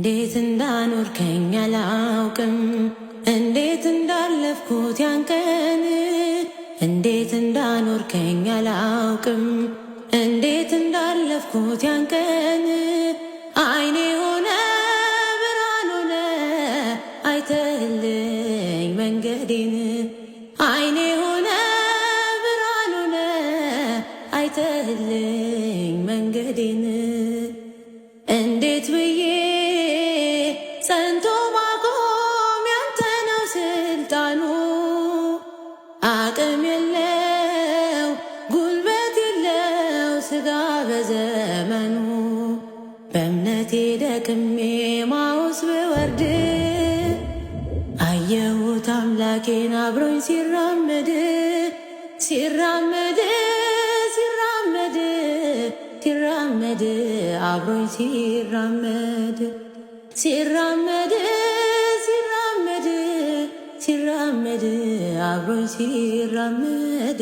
እንዴት እንዳኖርከኝ አላውቅም፣ እንዴት እንዳለፍኩት ያን ቀን፣ እንዴት እንዳኖርከኝ አላውቅም፣ እንዴት እንዳለፍኩት ያን ቀን። አይኔ ሆነ ብርሃን ሆነ አይተህልኝ መንገዴን፣ አይኔ ሆነ ብርሃን ሆነ አይተህልኝ መንገዴን። እንዴት ብዬ ጸንቶ ማቆም ያንተ ነው ስልጣኑ። አቅም የለው ጉልበት የለው ሥጋ በዘመኑ። በእምነቴ ደክሜ ማውስ ብወርድ አየሁት አምላኬን አብሮኝ ሲራመድ ሲራመድ ሲራመድ ሲራመድ አብሮኝ ሲራመድ ሲራመድ ሲራመድ ሲራመድ አብሮኝ ሲራመድ